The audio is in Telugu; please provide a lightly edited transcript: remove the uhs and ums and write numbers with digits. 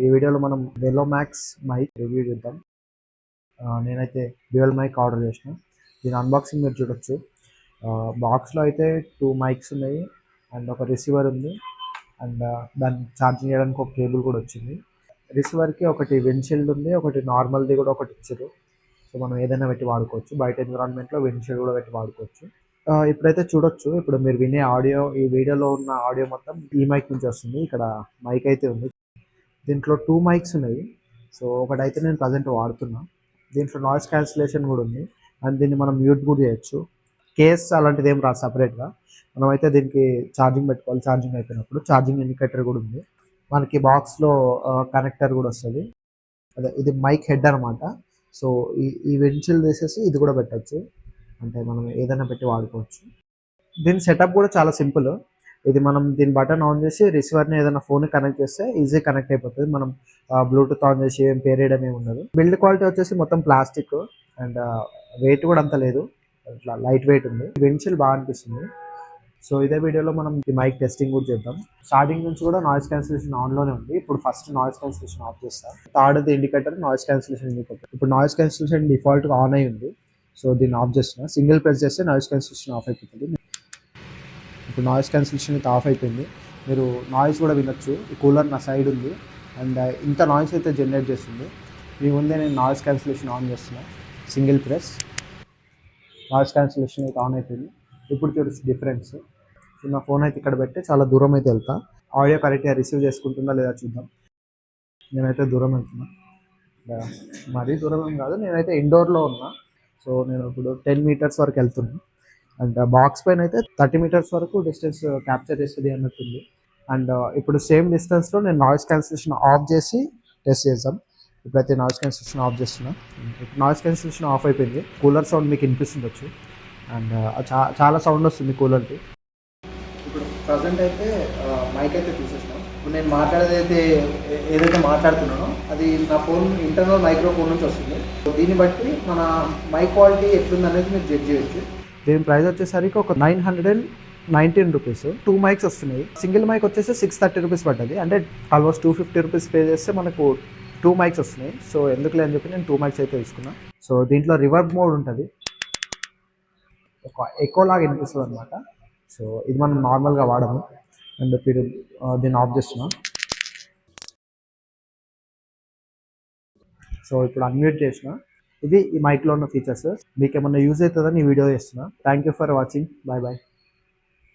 ఈ వీడియోలో మనం వెలో మ్యాక్స్ మైక్ రివ్యూ చేద్దాం. నేనైతే డ్యూయల్ మైక్ ఆర్డర్ చేసిన. దీని అన్బాక్సింగ్ మీరు చూడొచ్చు. బాక్స్లో అయితే 2 మైక్స్ ఉన్నాయి అండ్ ఒక రిసీవర్ ఉంది అండ్ దాన్ని ఛార్జింగ్ చేయడానికి ఒక కేబుల్ కూడా వచ్చింది. రిసీవర్కి ఒకటి విండ్షీల్డ్ ఉంది, ఒకటి నార్మల్ది కూడా ఒకటి ఇచ్చారు. సో మనం ఏదైనా పెట్టి వాడుకోవచ్చు. బయట ఎన్విరాన్మెంట్లో విండ్షీల్డ్ కూడా పెట్టి వాడుకోవచ్చు. ఇప్పుడైతే చూడొచ్చు. ఇప్పుడు మీరు వినే ఆడియో, ఈ వీడియోలో ఉన్న ఆడియో మొత్తం ఈ మైక్ నుంచి వస్తుంది. ఇక్కడ మైక్ అయితే ఉంది. దీంట్లో 2 మైక్స్ ఉన్నాయి. సో ఒకటైతే నేను ప్రజెంట్ వాడుతున్నా. దీంట్లో నాయిస్ క్యాన్సిలేషన్ కూడా ఉంది అండ్ దీన్ని మనం మ్యూట్ కూడా చేయొచ్చు. కేస్ అలాంటిది ఏం రాదు సపరేట్గా. మనమైతే దీనికి ఛార్జింగ్ పెట్టుకోవాలి. ఛార్జింగ్ అయిపోయినప్పుడు ఛార్జింగ్ ఇండికేటర్ కూడా ఉంది. మనకి బాక్స్లో కనెక్టర్ కూడా వస్తుంది. అదే ఇది మైక్ హెడ్ అనమాట. సో ఈ వెంచిల్ తీసేసి ఇది కూడా పెట్టచ్చు. అంటే మనం ఏదైనా పెట్టి వాడుకోవచ్చు. దీని సెటప్ కూడా చాలా సింపుల్. ఇది మనం దీని బటన్ ఆన్ చేసి రిసీవర్ని ఏదైనా ఫోన్ కనెక్ట్ చేస్తే ఈజీ కనెక్ట్ అయిపోతుంది. మనం బ్లూటూత్ ఆన్ చేసి ఏం పేరేయడం ఏమి ఉండదు. బిల్డ్ క్వాలిటీ వచ్చేసి మొత్తం ప్లాస్టిక్ అండ్ వెయిట్ కూడా అంత లేదు, ఇట్లా లైట్ వెయిట్ ఉంది. విండ్షీల్డ్ బాగా అనిపిస్తుంది. సో ఇదే వీడియోలో మనం ఈ మైక్ టెస్టింగ్ కూడా చేద్దాం. స్టార్టింగ్ నుంచి కూడా నాయిస్ క్యాన్సిలేషన్ ఆన్లోనే ఉంది. ఇప్పుడు ఫస్ట్ నాయిస్ క్యాన్సిలేషన్ ఆఫ్ చేస్తాం. Third indicator noise cancellation indicator. ఇప్పుడు నాయిస్ క్యాన్సిలేషన్ డిఫాల్ట్గా ఆన్ అయి ఉంది. సో దీన్ని ఆఫ్ చేస్తున్నా. సింగిల్ ప్రెస్ చేస్తే నాయిస్ క్యాన్సిలేషన్ ఆఫ్ అయిపోతుంది. ఇప్పుడు నాయిస్ క్యాన్సిలేషన్ అయితే ఆఫ్ అయిపోయింది. మీరు నాయిస్ కూడా వినొచ్చు. ఈ కూలర్ నా సైడ్ ఉంది అండ్ ఇంత నాయిస్ అయితే జనరేట్ చేస్తుంది. మీ ముందే నేను నాయిస్ క్యాన్సిలేషన్ ఆన్ చేస్తున్నా. సింగిల్ ప్రెస్, నాయిస్ క్యాన్సిలేషన్ అయితే ఆన్ అయిపోయింది. ఇప్పుడు చూడొచ్చు డిఫరెన్స్. నా ఫోన్ అయితే ఇక్కడ పెట్టి చాలా దూరం అయితే వెళ్తా. ఆడియో కరెక్ట్గా రిసీవ్ చేసుకుంటుందా లేదా చూద్దాం. నేనైతే దూరం వెళ్తున్నా. మరీ దూరం ఏం కాదు, నేనైతే ఇండోర్లో ఉన్నా. సో నేను ఇప్పుడు 10 మీటర్స్ వరకు వెళ్తున్నా అండ్ బాక్స్ పైన అయితే 30 మీటర్స్ వరకు డిస్టెన్స్ క్యాప్చర్ చేస్తుంది అన్నట్టుంది. అండ్ ఇప్పుడు సేమ్ డిస్టెన్స్లో నేను నాయిస్ క్యాన్సిలేషన్ ఆఫ్ చేసి టెస్ట్ చేద్దాం. ఇప్పుడైతే నాయిస్ క్యాన్సిలేషన్ ఆఫ్ చేస్తున్నా. ఇప్పుడు నాయిస్ క్యాన్సిలేషన్ ఆఫ్ అయిపోయింది. కూలర్ సౌండ్ మీకు వినిపిస్తుండొచ్చు అండ్ చాలా సౌండ్ వస్తుంది కూలర్కి. ఇప్పుడు ప్రజెంట్ అయితే మైక్ అయితే తీసేసినాం. ఇప్పుడు నేను మాట్లాడేది ఏదైతే మాట్లాడుతున్నానో అది నా ఫోన్ ఇంటర్నల్ మైక్రోఫోన్ నుంచి వస్తుంది. దీన్ని బట్టి మన మైక్ క్వాలిటీ ఎట్లుంది అనేది మీరు జడ్జ్ చేయొచ్చు. దీని ప్రైస్ వచ్చేసరికి ఒక 919 రూపీస్. 2 మైక్స్ వస్తున్నాయి. సింగిల్ మైక్ వచ్చేసి 630 రూపీస్ పడ్డది. అంటే ఆల్మోస్ట్ 250 రూపీస్ పే చేస్తే మనకు 2 మైక్స్ వస్తున్నాయి. సో ఎందుకులే అని చెప్పి నేను 2 మైక్స్ అయితే తీసుకున్నా. సో దీంట్లో రివర్బ్ మోడ్ ఉంటుంది, ఒక ఎకో లాగా వినిపిస్తుంది అనమాట. సో ఇది మనం నార్మల్గా వాడము. అండ్ ఇప్పుడు దీన్ని ఆఫ్ చేస్తున్నా. సో ఇప్పుడు అన్మ్యూట్ చేసిన. ఇది ఈ మైక్లో ఉన్న ఫీచర్స్. మీకు ఏమన్నా యూజ్ అవుతుందని ఈ వీడియో చేస్తున్నా. Thank you for watching. Bye bye.